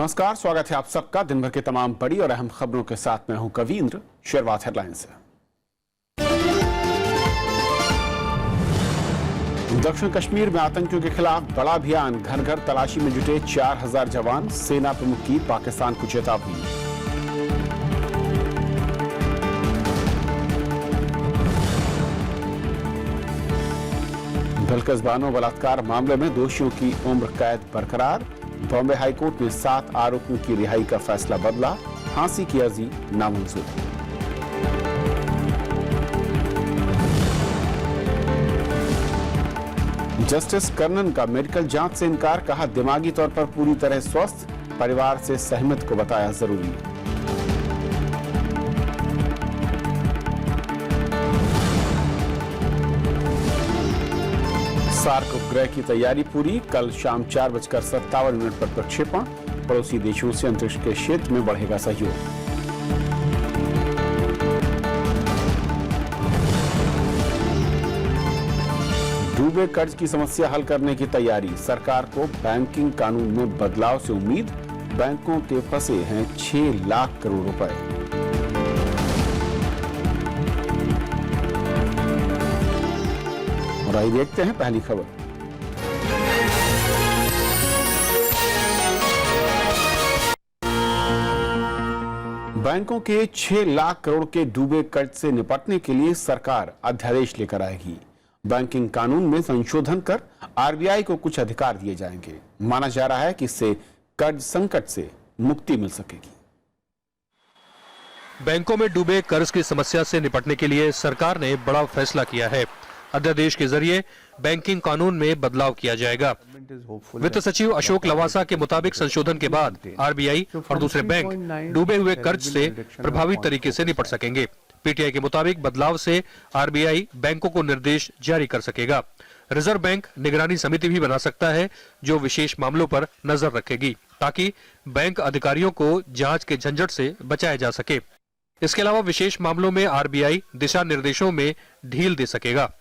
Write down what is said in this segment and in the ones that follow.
नमस्कार, स्वागत है आप सबका दिन भर के तमाम बड़ी और अहम खबरों के साथ मैं हूं कवींद्र। शुरुआत हेडलाइन से। दक्षिण कश्मीर में आतंकियों के खिलाफ बड़ा अभियान, घर घर तलाशी में जुटे 4000 जवान, सेना प्रमुख की पाकिस्तान को चेतावनी। बलकस बानो बलात्कार मामले में दोषियों की उम्र कैद बरकरार। बॉम्बे हाईकोर्ट ने 7 आरोपियों की रिहाई का फैसला बदला, फांसी की अर्जी नामंजूर। जस्टिस कर्णन का मेडिकल जांच से इनकार, कहा दिमागी तौर पर पूरी तरह स्वस्थ, परिवार से सहमति को बताया जरूरी। सार्क उपग्रह की तैयारी पूरी, कल शाम 4:57 पर प्रक्षेपण। पड़ोसी देशों से अंतरिक्ष के क्षेत्र में बढ़ेगा सहयोग। डूबे कर्ज की समस्या हल करने की तैयारी, सरकार को बैंकिंग कानून में बदलाव से उम्मीद। बैंकों के फंसे हैं 6 लाख करोड़ रुपए। और आइए देखते हैं पहली खबर। बैंकों के 6 लाख करोड़ के डूबे कर्ज से निपटने के लिए सरकार अध्यादेश लेकर आएगी। बैंकिंग कानून में संशोधन कर आरबीआई को कुछ अधिकार दिए जाएंगे। माना जा रहा है कि इससे कर्ज संकट से मुक्ति मिल सकेगी। बैंकों में डूबे कर्ज की समस्या से निपटने के लिए सरकार ने बड़ा फैसला किया है। अध्यादेश के जरिए बैंकिंग कानून में बदलाव किया जाएगा। वित्त सचिव अशोक लवासा के मुताबिक संशोधन के बाद आरबीआई और दूसरे बैंक डूबे हुए कर्ज से प्रभावी तरीके से निपट सकेंगे। पीटीआई के मुताबिक बदलाव से आरबीआई बैंकों को निर्देश जारी कर सकेगा। रिजर्व बैंक निगरानी समिति भी बना सकता है जो विशेष मामलों पर नजर रखेगी, ताकि बैंक अधिकारियों को जांच के झंझट से बचाया जा सके। इसके अलावा विशेष मामलों में आरबीआई दिशा निर्देशों में ढील दे सकेगा।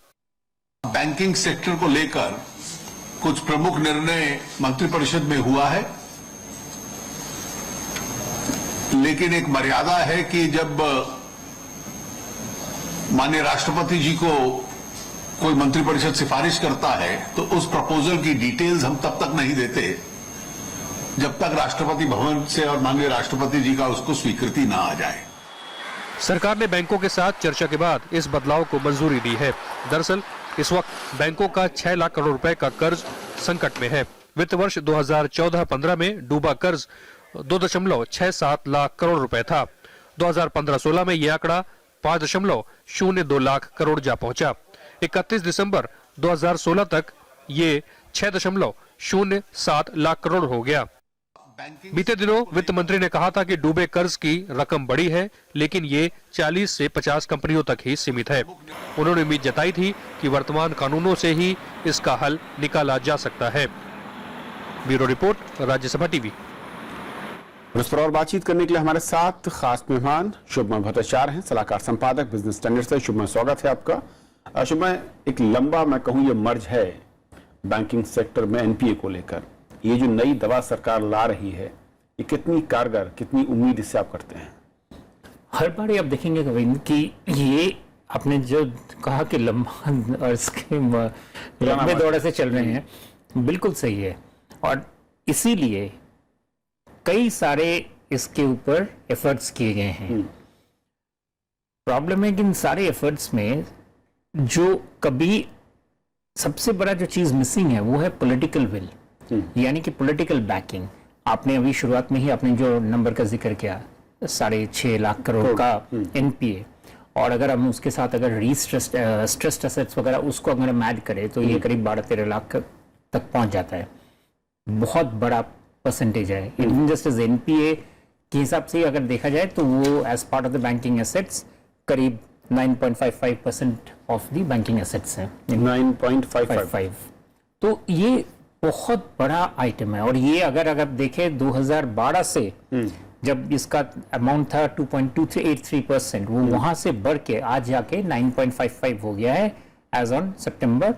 बैंकिंग सेक्टर को लेकर कुछ प्रमुख निर्णय मंत्रिपरिषद में हुआ है, लेकिन एक मर्यादा है कि जब माननीय राष्ट्रपति जी को कोई मंत्रिपरिषद सिफारिश करता है तो उस प्रपोजल की डिटेल्स हम तब तक नहीं देते जब तक राष्ट्रपति भवन से और माननीय राष्ट्रपति जी का उसको स्वीकृति ना आ जाए। सरकार ने बैंकों के साथ चर्चा के बाद इस बदलाव को मंजूरी दी है। दरअसल इस वक्त बैंकों का 6 लाख करोड़ रुपए का कर्ज संकट में है। वित्त वर्ष 2014-15 में डूबा कर्ज 2.67 लाख करोड़ रुपए था। 2015-16 में यह आंकड़ा 5.02 लाख करोड़ जा पहुंचा। 31 दिसंबर 2016 तक ये 6.07 लाख करोड़ हो गया। बीते दिनों वित्त मंत्री ने कहा था कि डूबे कर्ज की रकम बड़ी है, लेकिन ये 40 से 50 कंपनियों तक ही सीमित है। उन्होंने उम्मीद जताई थी कि वर्तमान कानूनों से ही इसका हल निकाला जा सकता है। Bureau report, Rajya Sabha TV. इस पर और बातचीत करने के लिए हमारे साथ खास मेहमान शुभमय भट्टाचार्य हैं, सलाहकार संपादक बिजनेस स्टैंडर्ड से। शुभमय, स्वागत है आपका। शुभमय, एक लंबा मैं कहूँ ये मर्ज है बैंकिंग सेक्टर में एनपीए को लेकर। ये जो नई दवा सरकार ला रही है, ये कितनी कारगर, कितनी उम्मीद इससे आप करते हैं? हर बार आप देखेंगे गोविंद कि ये आपने जो कहा कि लंबा और इसके लंबे दौरे से चल रहे हैं, बिल्कुल सही है। और इसीलिए कई सारे इसके ऊपर एफर्ट्स किए गए हैं। प्रॉब्लम है कि इन सारे एफर्ट्स में जो कभी सबसे बड़ा जो चीज मिसिंग है वो है पॉलिटिकल विल, यानी कि पॉलिटिकल बैकिंग। आपने अभी शुरुआत में ही आपने जो नंबर का जिक्र किया 6.5 लाख करोड़ का एनपीए, और अगर हम उसके साथ अगर स्ट्रेस्ड एसेट्स वगैरह उसको अगर हम ऐड करें तो ये करीब 12-13 लाख तक पहुंच जाता है। बहुत बड़ा परसेंटेज है। इवन जस्ट एज एनपीए के हिसाब से अगर देखा जाए तो वो as part of the banking assets करीब 9.55% ऑफ द बैंकिंग एसेट्स हैं। 9.55। तो ये बहुत बड़ा आइटम है। और ये अगर देखें 2012 से जब इसका अमाउंट था 2.2383%, वो वहां से बढ़ के आज जाके 9.55 हो गया है एज ऑन सितंबर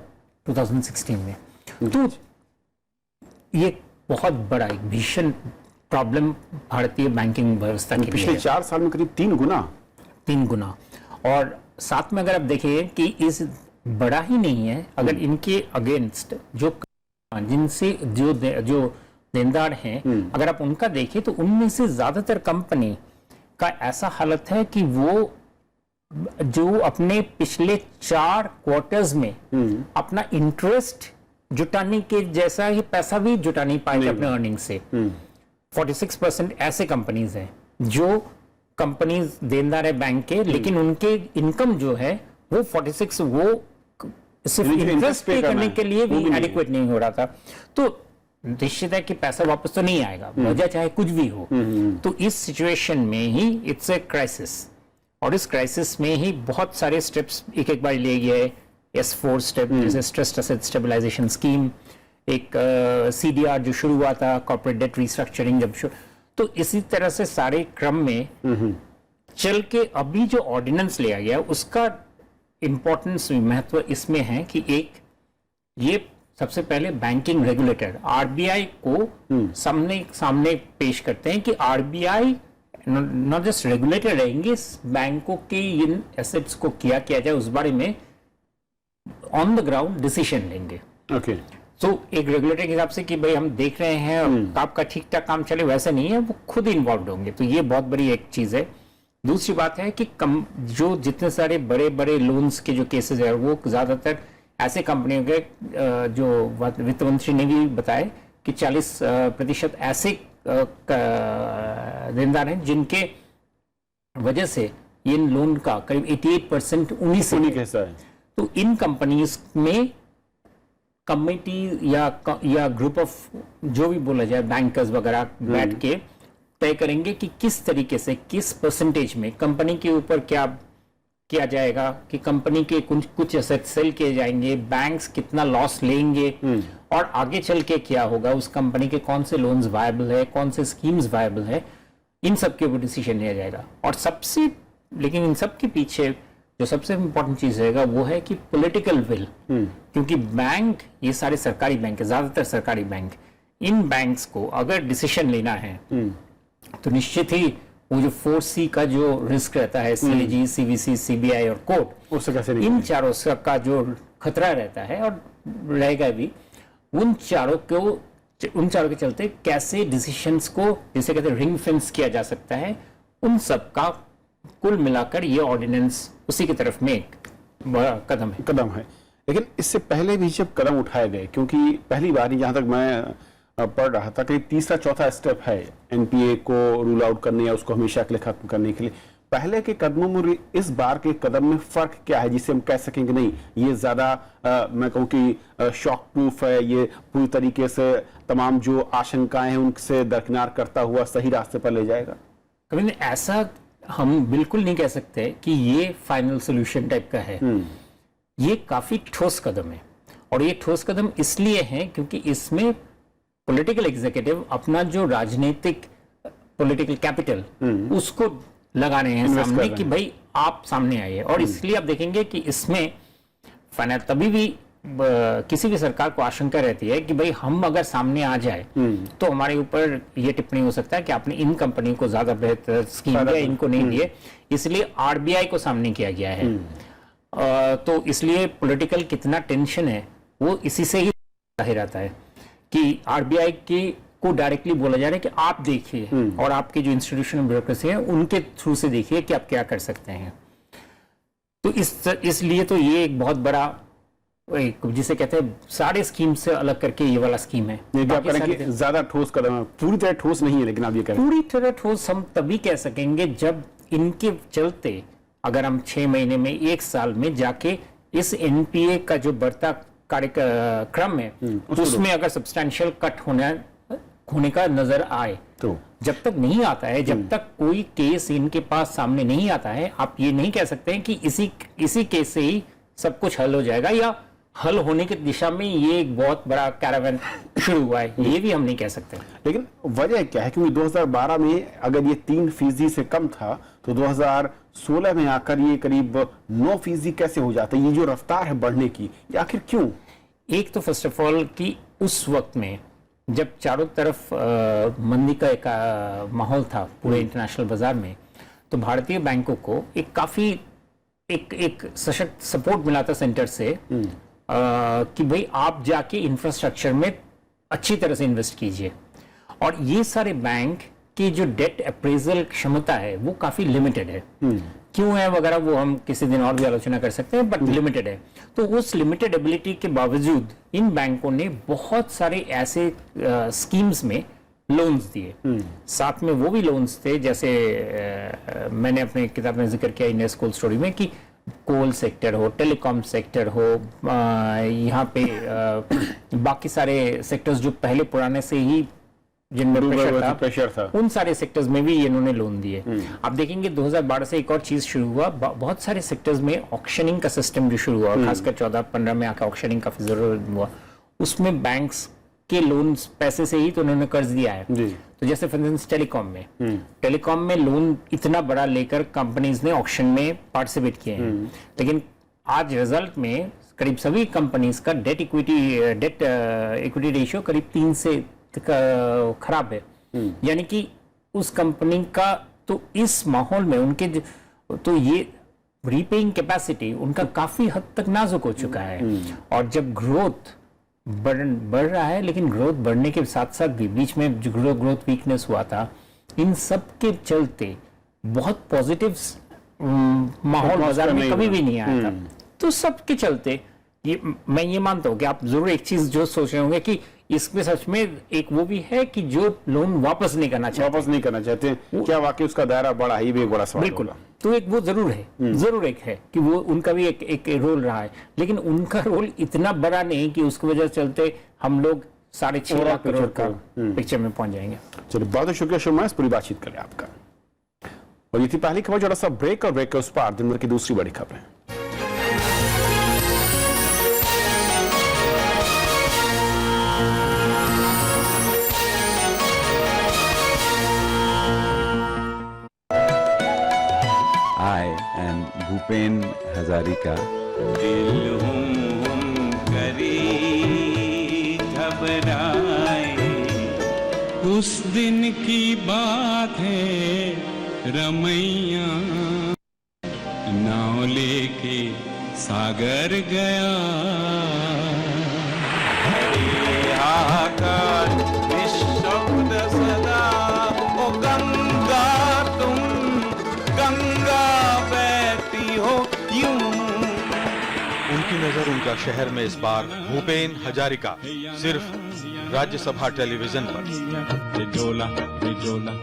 2016 में। तो ये बहुत बड़ा एक भीषण प्रॉब्लम भारतीय बैंकिंग व्यवस्था के लिए पिछले है। 4 साल में करीब 3 गुना। और साथ में अगर आप देखिए कि इस बड़ा ही नहीं है, अगर इनके अगेंस्ट जो जिनसे जो देनदार हैं, अगर आप उनका देखें तो उनमें से ज्यादातर कंपनी का ऐसा हालत है कि वो जो अपने पिछले 4 क्वार्टर्स में अपना इंटरेस्ट जुटाने के जैसा ही पैसा भी जुटा नहीं पाए अपने अर्निंग से। 46% ऐसे कंपनीज हैं जो कंपनीज देनदार है बैंक के, लेकिन उनके इनकम जो है वो 46 वो सिर्फ यानी जो इंटरेस्ट पे करना करने है, के लिए वो भी भी नहीं एडिक्वेट नहीं हो रहा था। तो निश्चित है कि पैसा वापस तो नहीं आएगा, वजह चाहे कुछ भी हो। तो इस सिचुएशन में ही इट्स ए क्राइसिस, और इस क्राइसिस में ही बहुत सारे स्टेप्स एक बार लिए गए। S4 स्टेप जैसे स्ट्रेस्ड एसेट स्टेबलाइजेशन स्कीम, एक CDR जो शुरू हुआ था, कॉर्पोरेट डेट रिस्ट्रक्चरिंग जब शुरू, तो इसी तरह से सारे क्रम में चल के अभी जो ऑर्डिनेंस लिया गया उसका इंपॉर्टेंस महत्व इसमें है कि एक ये सबसे पहले बैंकिंग रेगुलेटर RBI को सामने पेश करते हैं कि RBI नॉट जस्ट रेगुलेटर रहेंगे, बैंकों के इन एसेट्स को किया जाए उस बारे में ऑन द ग्राउंड डिसीजन लेंगे। ओके। तो एक रेगुलेटर के हिसाब से कि भाई हम देख रहे हैं और आपका ठीक ठाक काम चले, वैसे नहीं है, वो खुद इन्वॉल्व होंगे। तो ये बहुत बड़ी एक चीज है। दूसरी बात है कि जो जितने सारे बड़े बड़े लोन्स के जो केसेस है वो ज्यादातर ऐसे कंपनियों के जो वित्त मंत्री ने भी बताया कि 40% ऐसे देनदार हैं जिनके वजह से इन लोन का करीब 88% उन्हीं से उन्हीं कैसा है। तो इन कंपनीज में कमिटी या ग्रुप ऑफ जो भी बोला जाए बैंकर्स वगैरह बैठ के तय करेंगे कि किस तरीके से किस परसेंटेज में कंपनी के ऊपर क्या किया जाएगा, कि कंपनी के कुछ एसेट सेल किए जाएंगे, बैंक्स कितना लॉस लेंगे और आगे चल के क्या होगा, उस कंपनी के कौन से लोन्स वायबल है, कौन से स्कीम्स वायबल है, इन सब के ऊपर डिसीजन लिया जाएगा। और लेकिन इन सब के पीछे जो सबसे इंपॉर्टेंट चीज रहेगा वो है कि पॉलिटिकल विल, क्योंकि बैंक, ये सारे सरकारी बैंक है, ज्यादातर सरकारी बैंक, इन बैंक्स को अगर डिसीजन लेना है तो निश्चित ही वो जो 4C का जो रिस्क रहता है, CAG, CVC, CBI और कोर्ट, उससे कैसे इन चारों का जो खतरा रहता है और रहेगा भी, उन चारों के चलते कैसे डिसीजंस को जिसे कहते हैं रिंग फेंस किया जा सकता है, उन सब का कुल मिलाकर ये ऑर्डिनेंस उसी की तरफ में एक बड़ा कदम है। लेकिन इससे पहले भी जब कदम उठाए गए, क्योंकि पहली बार जहां तक मैं पढ़ रहा था कि तीसरा चौथा स्टेप है NPA को रूल आउट करने या उसको हमेशा के लिए खत्म करने के लिए, पहले के कदमों में इस बार के कदम में फर्क क्या है जिससे हम कह सकेंगे नहीं ये ज्यादा मैं कहूँ कि शॉक प्रूफ है, ये पूरी तरीके से तमाम जो आशंकाएं हैं उनसे दरकिनार करता हुआ सही रास्ते पर ले जाएगा? कभी ऐसा हम बिल्कुल नहीं कह सकते कि ये फाइनल सोल्यूशन टाइप का है। ये काफी ठोस कदम है, और ये ठोस कदम इसलिए है क्योंकि इसमें पॉलिटिकल एग्जीक्यूटिव अपना जो राजनीतिक पॉलिटिकल कैपिटल उसको लगा रहे हैं सामने कि भाई आप सामने आइए। और इसलिए आप देखेंगे कि इसमें तभी भी किसी भी सरकार को आशंका रहती है कि भाई हम अगर सामने आ जाए तो हमारे ऊपर ये टिप्पणी हो सकता है कि आपने इन कंपनी को ज्यादा बेहतर स्कीम दिया, इनको नहीं दिए, इसलिए RBI को सामने किया गया है। तो इसलिए पॉलिटिकल कितना टेंशन है वो इसी से ही जाहिर आता है कि RBI को डायरेक्टली बोला जा रहा है कि आप देखिए और आपके जो इंस्टीट्यूशनल ब्यूरोक्रेसी है उनके थ्रू से देखिए कि आप क्या कर सकते हैं। तो इसलिए तो ये एक बहुत बड़ा जिसे कहते हैं सारे स्कीम से अलग करके ये वाला स्कीम है। ज्यादा ठोस कदम है, पूरी तरह ठोस नहीं है, लेकिन आप ये कह रहे हैं पूरी तरह ठोस हम तभी कह सकेंगे जब इनके चलते अगर हम 6 महीने में 1 साल में जाके इस NPA का जो बढ़ता कार्यक्रम है उसमें अगर सब्सटैंशियल कट होने का नजर आए। तो जब तक नहीं आता है, जब तक कोई केस इनके पास सामने नहीं आता है, आप ये नहीं कह सकते हैं कि इसी केस से ही सब कुछ हल हो जाएगा या हल होने की दिशा में ये एक बहुत बड़ा कैरावन शुरू हुआ है, ये भी हम नहीं कह सकते। लेकिन वजह क्या है? क्योंकि 2012 में अगर ये 3% से कम था तो 2016 में आकर ये करीब 9% कैसे हो जाता है? ये जो रफ्तार है बढ़ने की, ये आखिर क्यों? एक तो फर्स्ट ऑफ ऑल कि उस वक्त में जब चारों तरफ मंदी का एक माहौल था पूरे इंटरनेशनल बाजार में, तो भारतीय बैंकों को एक काफी एक सशक्त सपोर्ट मिला था सेंटर से कि भाई आप जाके इंफ्रास्ट्रक्चर में अच्छी तरह से इन्वेस्ट कीजिए। और ये सारे बैंक की जो डेट अप्रेजल क्षमता है वो काफी लिमिटेड है। क्यों है वगैरह वो हम किसी दिन और भी आलोचना कर सकते हैं, बट लिमिटेड है। तो उस लिमिटेड एबिलिटी के बावजूद इन बैंकों ने बहुत सारे ऐसे स्कीम्स में लोन्स दिए। साथ में वो भी लोन्स थे जैसे मैंने अपने किताब में जिक्र किया इंडिया कोल स्टोरी में कि कोल सेक्टर हो, टेलीकॉम सेक्टर हो, यहाँ पे बाकी सारे सेक्टर्स जो पहले पुराने से ही जिनमें प्रेशर था, उन सारे सेक्टर्स में भी इन्होंने लोन दिए। आप देखेंगे 2012 से एक और चीज शुरू हुआ, बहुत सारे सेक्टर्स में ऑक्शनिंग का सिस्टम जो शुरू हुआ, खासकर 14-15 में आकर ऑक्शनिंग काफी जरूरत हुआ, उसमें बैंक्स के लोन पैसे से ही तो उन्होंने कर्ज दिया है। तो जैसे फॉर इंस्टेंस टेलीकॉम में लोन इतना बड़ा लेकर कंपनीज ने ऑक्शन में पार्टिसिपेट किए हैं, लेकिन आज रिजल्ट में करीब सभी कंपनीज का डेट इक्विटी रेशियो करीब 3 से खराब है। यानी कि उस कंपनी का तो इस माहौल में उनके तो ये रीपेइंग कैपेसिटी उनका काफी हद तक नाजुक हो चुका है। और जब ग्रोथ बढ़ रहा है, लेकिन ग्रोथ बढ़ने के साथ साथ भी बीच में जो ग्रोथ वीकनेस हुआ था, इन सब के चलते बहुत पॉजिटिव माहौल बाजार में कभी भी नहीं आया था। तो सबके चलते मैं ये मानता हूं कि आप जरूर एक चीज जो सोच रहे होंगे कि इसमें सच में एक वो भी है कि जो लोन वापस नहीं करना चाहते क्या वाकई उसका दायरा बड़ा है? ये भी एक बड़ा सवाल बिल्कुल। तो एक वो जरूर है, जरूर एक है कि वो उनका भी एक रोल रहा है, लेकिन उनका रोल इतना बड़ा नहीं कि उसकी वजह से चलते हम लोग 6.5 लाख करोड़ का पिक्चर में पहुंच जाएंगे। चलिए, बहुत बहुत शुक्रिया शर्मा, इस पूरी बातचीत कर रहे हैं आपका। और ये थी पहली खबर। थोड़ा सा ब्रेक, और ब्रेक के उस पार दिन भर की दूसरी बड़ी खबरें। I am Bhupen Hazarika. दिल हम करी घबराए, उस दिन की बात है रमैया, नाव लेके सागर गया, हरे हाहाकार निःशब्द सदा, ओ गंगा तुम गंगा बहती हो यूं। उनकी नजर उनका शहर में इस बार भूपेन हजारिका, सिर्फ राज्यसभा टेलीविजन पर। डोला डोला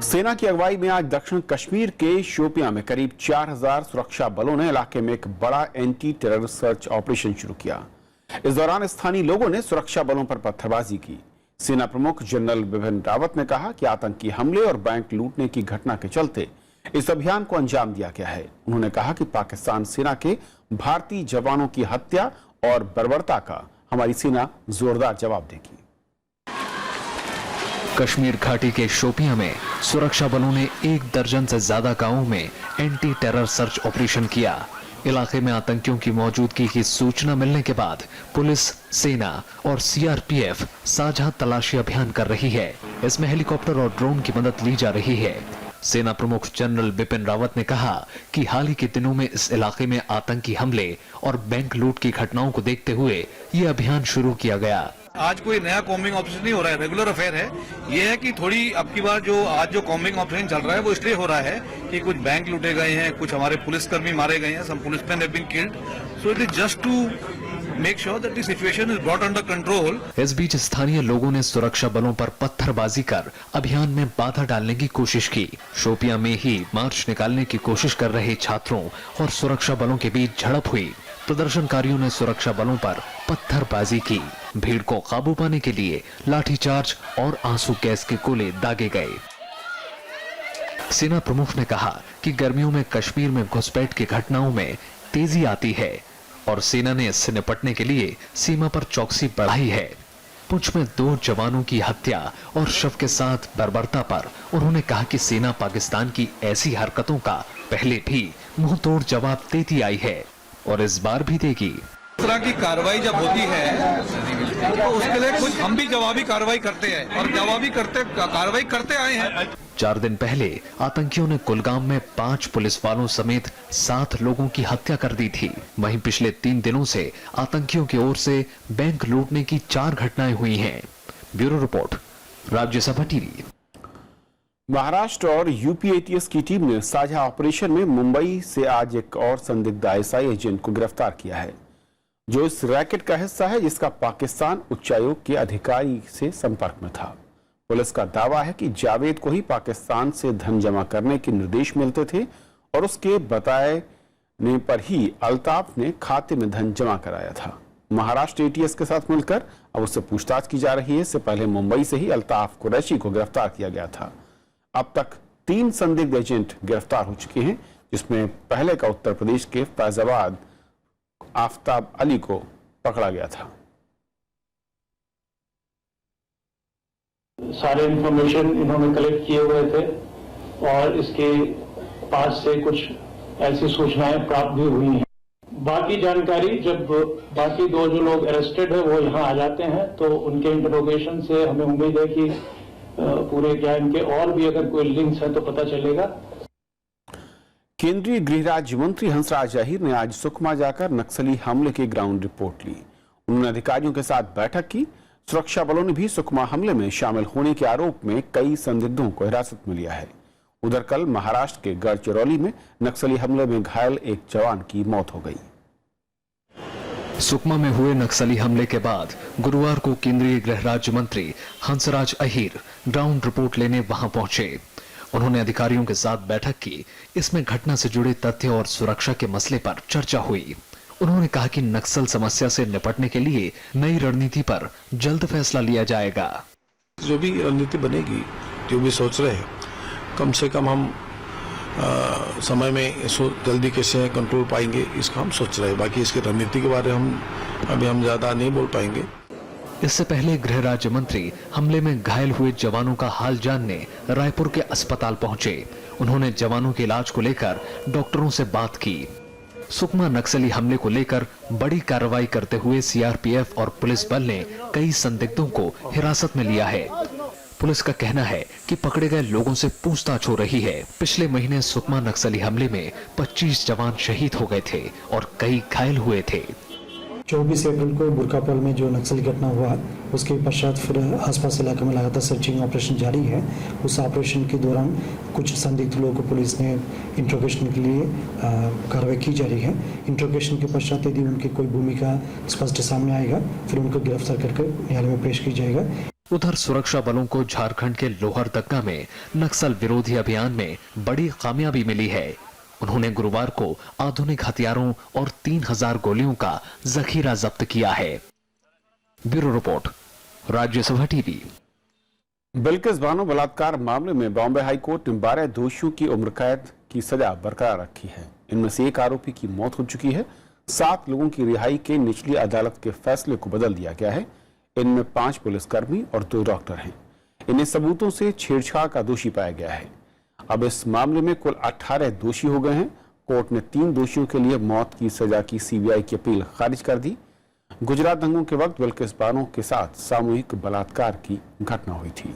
सेना की अगुवाई में आज दक्षिण कश्मीर के शोपियां में करीब 4000 सुरक्षा बलों ने इलाके में एक बड़ा एंटी टेरर सर्च ऑपरेशन शुरू किया। इस दौरान स्थानीय लोगों ने सुरक्षा बलों पर पत्थरबाजी की। सेना प्रमुख जनरल बिपिन रावत ने कहा कि आतंकी हमले और बैंक लूटने की घटना के चलते इस अभियान को अंजाम दिया गया है। उन्होंने कहा कि पाकिस्तान सेना के भारतीय जवानों की हत्या और बर्बरता का हमारी सेना जोरदार जवाब देगी। कश्मीर घाटी के शोपियां में सुरक्षा बलों ने 1 दर्जन से ज्यादा गांवों में एंटी टेरर सर्च ऑपरेशन किया। इलाके में आतंकियों की मौजूदगी की सूचना मिलने के बाद पुलिस, सेना और सीआरपीएफ साझा तलाशी अभियान कर रही है। इसमें हेलीकॉप्टर और ड्रोन की मदद ली जा रही है। सेना प्रमुख जनरल बिपिन रावत ने कहा कि हाल ही के दिनों में इस इलाके में आतंकी हमले और बैंक लूट की घटनाओं को देखते हुए ये अभियान शुरू किया गया। आज कोई नया कॉम्बिंग ऑपरेशन नहीं हो रहा है, रेगुलर अफेयर है। ये है कि थोड़ी अब की बार जो आज जो कॉम्बिंग ऑपरेशन चल रहा है वो इसलिए हो रहा है कि कुछ बैंक लूटे गए हैं, कुछ हमारे पुलिसकर्मी मारे गए हैं, some policeman have been killed, so it is just to make sure that the situation is brought under control. इस बीच स्थानीय लोगों ने सुरक्षा बलों पर पत्थरबाजी कर अभियान में बाधा डालने की कोशिश की। शोपियां में ही मार्च निकालने की कोशिश कर रहे छात्रों और सुरक्षा बलों के बीच झड़प हुई। प्रदर्शनकारियों ने सुरक्षा बलों पर पत्थरबाजी की। भीड़ को काबू पाने के लिए लाठीचार्ज और आंसू गैस के गोले दागे गए। सेना प्रमुख ने कहा कि गर्मियों में कश्मीर में घुसपैठ की घटनाओं में तेजी आती है और सेना ने इससे निपटने के लिए सीमा पर चौकसी बढ़ाई है। पुंछ में 2 जवानों की हत्या और शव के साथ बर्बरता पर उन्होंने कहा कि सेना पाकिस्तान की ऐसी हरकतों का पहले भी मुंह तोड़ जवाब देती आई है और इस बार भी देगी। इस तरह की कार्रवाई जब होती है तो उसके लिए कुछ हम भी जवाबी कार्रवाई करते हैं और कार्रवाई करते आए हैं। 4 दिन पहले आतंकियों ने कुलगाम में 5 पुलिस वालों समेत 7 लोगों की हत्या कर दी थी। वहीं पिछले 3 दिनों से आतंकियों की ओर से बैंक लूटने की 4 घटनाएं हुई हैं। Bureau report, Rajya Sabha TV. Maharashtra और यूपी एटीएस की टीम ने साझा ऑपरेशन में मुंबई से आज एक और संदिग्ध आईएसआई एजेंट को गिरफ्तार किया है, जो इस रैकेट का हिस्सा है जिसका पाकिस्तान उच्चायोग के अधिकारी से संपर्क में था। पुलिस का दावा है कि जावेद को ही पाकिस्तान से धन जमा करने के निर्देश मिलते थे और उसके बताने पर ही अल्ताफ ने खाते में धन जमा कराया था। महाराष्ट्र एटीएस के साथ मिलकर अब उससे पूछताछ की जा रही है। इससे पहले मुंबई से ही अल्ताफ कुरैशी को गिरफ्तार किया गया था। अब तक 3 संदिग्ध एजेंट गिरफ्तार हो चुके हैं, जिसमें पहले का उत्तर प्रदेश के फैजाबाद आफ्ताब अली को पकड़ा गया था। सारे इंफॉर्मेशन इन्होंने कलेक्ट किए हुए थे और इसके पास से कुछ ऐसी सूचनाएं प्राप्त भी हुई हैं। बाकी जानकारी जब बाकी 2 जो लोग अरेस्टेड है वो यहाँ आ जाते हैं तो उनके इंटरोगेशन से हमें उम्मीद है कि पूरे क्या इनके और भी अगर कोई लिंक्स है तो पता चलेगा। केंद्रीय गृह राज्य मंत्री हंसराज अहीर ने आज सुकमा जाकर नक्सली हमले की ग्राउंड रिपोर्ट ली। उन्होंने अधिकारियों के साथ बैठक की। सुरक्षा बलों ने भी सुकमा हमले में शामिल होने के आरोप में कई संदिग्धों को हिरासत में लिया है। उधर कल महाराष्ट्र के गढ़चिरौली में नक्सली हमले में घायल एक जवान की मौत हो गई। सुकमा में हुए नक्सली हमले के बाद गुरुवार को केंद्रीय गृह राज्य मंत्री हंसराज अहीर ग्राउंड रिपोर्ट लेने वहां पहुंचे। उन्होंने अधिकारियों के साथ बैठक की। इसमें घटना से जुड़े तथ्य और सुरक्षा के मसले पर चर्चा हुई। उन्होंने कहा कि नक्सल समस्या से निपटने के लिए नई रणनीति पर जल्द फैसला लिया जाएगा। जो भी रणनीति बनेगी, जो भी सोच रहे हैं, कम से कम हम समय में इसको जल्दी कैसे कंट्रोल पाएंगे, इसका हम सोच रहे हैं। बाकी इसकी रणनीति के बारे में हम ज्यादा नहीं बोल पाएंगे। इससे पहले गृह राज्य मंत्री हमले में घायल हुए जवानों का हाल जानने रायपुर के अस्पताल पहुंचे। उन्होंने जवानों के इलाज को लेकर डॉक्टरों से बात की। सुकमा नक्सली हमले को लेकर बड़ी कार्रवाई करते हुए सीआरपीएफ और पुलिस बल ने कई संदिग्धों को हिरासत में लिया है। पुलिस का कहना है कि पकड़े गए लोगों से पूछताछ हो रही है। पिछले महीने सुकमा नक्सली हमले में 25 जवान शहीद हो गए थे और कई घायल हुए थे। 24 अप्रैल को बुरकापल में जो नक्सली घटना हुआ, उसके पश्चात फिर आसपास इलाके में लगातार सर्चिंग ऑपरेशन जारी है। उस ऑपरेशन के दौरान कुछ संदिग्ध लोगों को पुलिस ने इंट्रोगेशन के लिए कार्रवाई की जा रही है। इंट्रोगेशन के पश्चात यदि उनकी कोई भूमिका स्पष्ट सामने आएगा, फिर उनको गिरफ्तार करके न्यायालय में पेश की जाएगा। उधर सुरक्षा बलों को झारखंड के लोहरदगा में नक्सल विरोधी अभियान में बड़ी कामयाबी मिली है। उन्होंने गुरुवार को आधुनिक हथियारों और 3000 गोलियों का जखीरा जब्त किया है। Bureau report, Rajya Sabha TV. Bilkis Bano बलात्कार मामले में बॉम्बे हाईकोर्ट ने 12 दोषियों की उम्र कैद की सजा बरकरार रखी है। इनमें से एक आरोपी की मौत हो चुकी है। 7 लोगों की रिहाई के निचली अदालत के फैसले को बदल दिया गया है। इनमें 5 पुलिसकर्मी और 2 डॉक्टर हैं। इन्हें सबूतों से छेड़छाड़ का दोषी पाया गया है। अब इस मामले में कुल 18 दोषी हो गए हैं। कोर्ट ने 3 दोषियों के लिए मौत की सजा की सीबीआई की अपील खारिज कर दी। गुजरात दंगों के वक्त बिल्किस बानो के साथ सामूहिक बलात्कार की घटना हुई थी।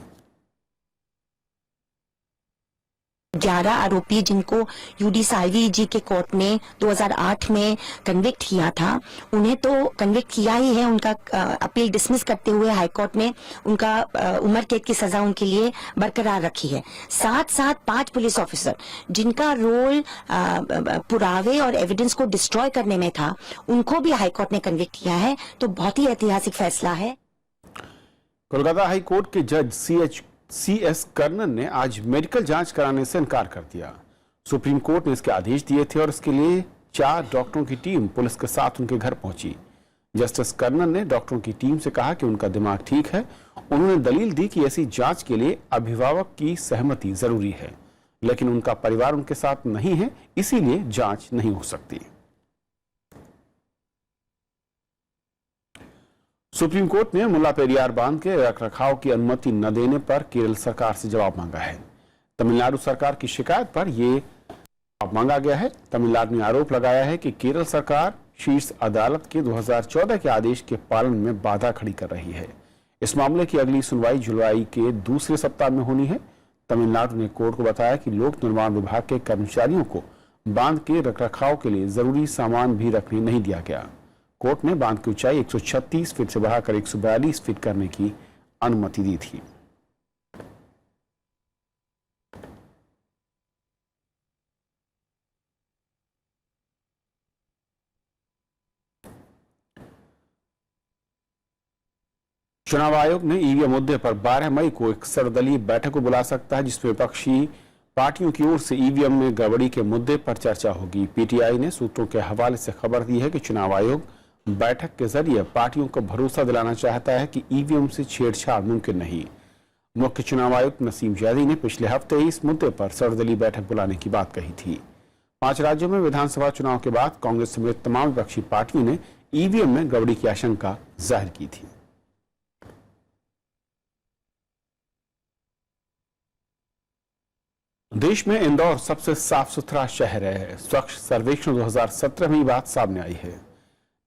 11 आरोपी जिनको यूडी साल्वी जी के कोर्ट ने 2008 में कन्विक्ट किया था, उन्हें तो कन्विक्ट किया ही है। उनका अपील डिसमिस करते हुए हाईकोर्ट ने उनका उम्र कैद की सजा उनके लिए बरकरार रखी है। साथ साथ 5 पुलिस ऑफिसर जिनका रोल पुरावे और एविडेंस को डिस्ट्रॉय करने में था, उनको भी हाईकोर्ट ने कन्विक्ट किया है। तो बहुत ही ऐतिहासिक फैसला है। कोलकाता हाईकोर्ट के जज CS कर्नन ने आज मेडिकल जांच कराने से इनकार कर दिया। सुप्रीम कोर्ट ने इसके आदेश दिए थे और इसके लिए 4 डॉक्टरों की टीम पुलिस के साथ उनके घर पहुंची। जस्टिस कर्नन ने डॉक्टरों की टीम से कहा कि उनका दिमाग ठीक है। उन्होंने दलील दी कि ऐसी जांच के लिए अभिभावक की सहमति जरूरी है, लेकिन उनका परिवार उनके साथ नहीं है, इसीलिए जांच नहीं हो सकती। सुप्रीम कोर्ट ने मुल्ला पेरियार बांध के रखरखाव की अनुमति न देने पर केरल सरकार से जवाब मांगा है। तमिलनाडु सरकार की शिकायत पर यह जवाब मांगा गया है। तमिलनाडु ने आरोप लगाया है कि केरल सरकार शीर्ष अदालत के 2014 के आदेश के पालन में बाधा खड़ी कर रही है। इस मामले की अगली सुनवाई जुलाई के दूसरे सप्ताह में होनी है। तमिलनाडु ने कोर्ट को बताया कि लोक निर्माण विभाग के कर्मचारियों को बांध के रखरखाव के लिए जरूरी सामान भी रखने नहीं दिया गया। कोर्ट ने बांध की ऊंचाई 136 फीट से बढ़ाकर 142 फीट करने की अनुमति दी थी। चुनाव आयोग ने ईवीएम मुद्दे पर 12 मई को एक सर्वदलीय बैठक को बुला सकता है, जिसमें विपक्षी पार्टियों की ओर से ईवीएम में गड़बड़ी के मुद्दे पर चर्चा होगी। पीटीआई ने सूत्रों के हवाले से खबर दी है कि चुनाव आयोग बैठक के जरिए पार्टियों को भरोसा दिलाना चाहता है कि ईवीएम से छेड़छाड़ मुमकिन नहीं। मुख्य चुनाव आयुक्त नसीम जैदी ने पिछले हफ्ते ही इस मुद्दे पर सर्वदलीय बैठक बुलाने की बात कही थी। 5 राज्यों में विधानसभा चुनाव के बाद कांग्रेस समेत तमाम विपक्षी पार्टियों ने ईवीएम में गड़बड़ी की आशंका जाहिर की थी। देश में इंदौर सबसे साफ सुथरा शहर है। स्वच्छ सर्वेक्षण 2017 में ये बात सामने आई है।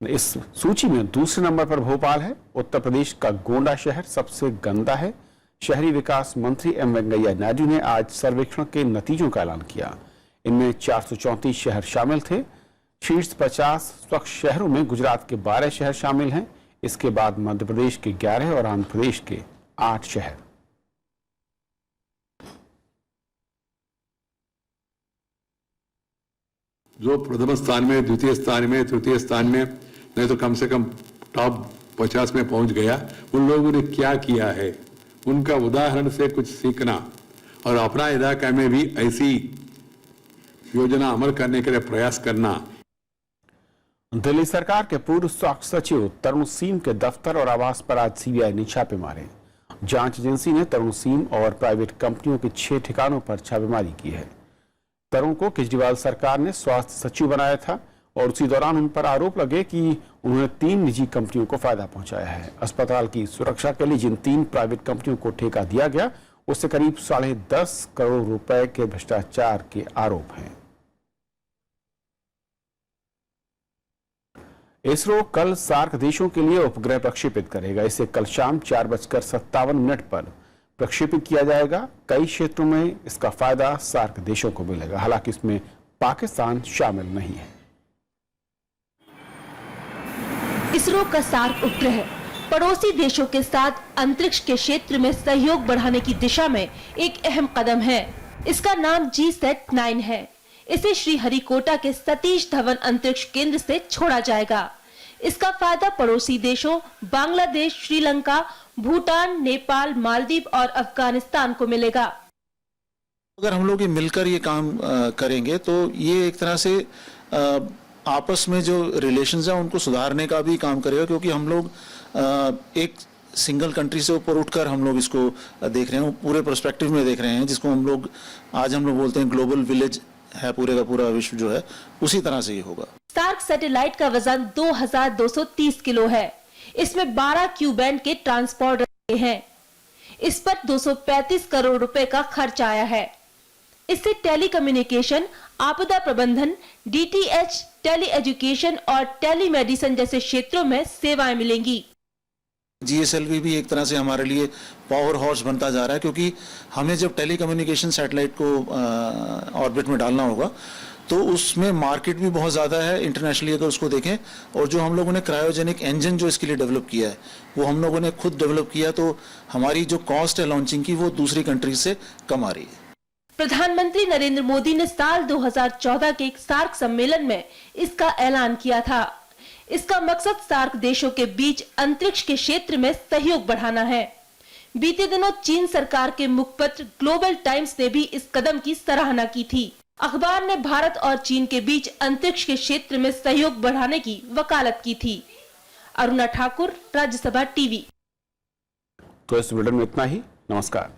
इस सूची में दूसरे नंबर पर भोपाल है। उत्तर प्रदेश का गोंडा शहर सबसे गंदा है। शहरी विकास मंत्री एम वेंकैया नायडू ने आज सर्वेक्षण के नतीजों का ऐलान किया। इनमें 434 शहर शामिल थे। शीर्ष 50 स्वच्छ शहरों में गुजरात के 12 शहर शामिल हैं। इसके बाद मध्य प्रदेश के 11 और आंध्र प्रदेश के 8 शहर। जो प्रथम स्थान में, द्वितीय स्थान में, तृतीय स्थान में, नहीं तो कम से कम टॉप 50 में पहुंच गया, उन लोगों ने क्या किया है, उनका उदाहरण से कुछ सीखना और अपना इलाका में भी ऐसी योजना अमल करने के लिए प्रयास करना। दिल्ली सरकार के पूर्व स्वास्थ्य सचिव तरुण सीम के दफ्तर और आवास पर आज सीबीआई ने छापे मारे। जांच एजेंसी ने तरुण सीम और प्राइवेट कंपनियों के 6 ठिकानों पर छापेमारी की है। तरुण को केजरीवाल सरकार ने स्वास्थ्य सचिव बनाया था और उसी दौरान उन पर आरोप लगे कि उन्होंने 3 निजी कंपनियों को फायदा पहुंचाया है। अस्पताल की सुरक्षा के लिए जिन 3 प्राइवेट कंपनियों को ठेका दिया गया, उससे करीब 10.5 करोड़ रुपए के भ्रष्टाचार के आरोप हैं। इसरो कल सार्क देशों के लिए उपग्रह प्रक्षेपित करेगा। इसे कल शाम 4:57 पर प्रक्षेपित किया जाएगा। कई क्षेत्रों में इसका फायदा सार्क देशों को मिलेगा। हालांकि इसमें पाकिस्तान शामिल नहीं है। इसरो का सार्क उपग्रह पड़ोसी देशों के साथ अंतरिक्ष के क्षेत्र में सहयोग बढ़ाने की दिशा में एक अहम कदम है। इसका नाम GSAT-9 है। इसे श्रीहरिकोटा के सतीश धवन अंतरिक्ष केंद्र से छोड़ा जाएगा। इसका फायदा पड़ोसी देशों बांग्लादेश, श्रीलंका, भूटान, नेपाल, मालदीव और अफगानिस्तान को मिलेगा। अगर हम लोग ये मिलकर ये काम करेंगे तो ये एक तरह से आपस में जो रिलेशंस हैं उनको सुधारने का भी काम करेगा, क्योंकि हम लोग एक सिंगल कंट्री से ऊपर उठकर हम लोग इसको देख रहे हैं, पूरे पर्सपेक्टिव में देख रहे हैं, जिसको हम लोग आज बोलते हैं ग्लोबल विलेज है। पूरे का पूरा विश्व जो है उसी तरह से ही होगा। सार्क सैटेलाइट का वजन 2230 किलो है। इसमें 12 क्यू बैंड के ट्रांसपॉन्डर हैं। इस पर 235 करोड़ रुपए का खर्च आया है। इससे टेलीकम्युनिकेशन, आपदा प्रबंधन, DTH, टेली एजुकेशन और टेलीमेडिसिन जैसे क्षेत्रों में सेवाएं मिलेंगी। GSLV भी एक तरह से हमारे लिए पावर हॉर्स बनता जा रहा है, क्योंकि हमें जब टेलीकम्युनिकेशन सैटेलाइट को ऑर्बिट में डालना होगा तो उसमें मार्केट भी बहुत ज़्यादा है इंटरनेशनली अगर उसको देखें। और जो हम लोगों ने क्रायोजेनिक इंजन जो इसके लिए डेवलप किया है वो हम लोगों ने खुद डेवलप किया, तो हमारी जो कॉस्ट है लॉन्चिंग की वो दूसरी कंट्रीज से कम आ रही है। प्रधानमंत्री नरेंद्र मोदी ने साल 2014 के एक सार्क सम्मेलन में इसका ऐलान किया था। इसका मकसद सार्क देशों के बीच अंतरिक्ष के क्षेत्र में सहयोग बढ़ाना है। बीते दिनों चीन सरकार के मुखपत्र ग्लोबल टाइम्स ने भी इस कदम की सराहना की थी। अखबार ने भारत और चीन के बीच अंतरिक्ष के क्षेत्र में सहयोग बढ़ाने की वकालत की थी। अरुणा ठाकुर, राज्यसभा टीवी। तो इस बुलेटिन में इतना ही। नमस्कार।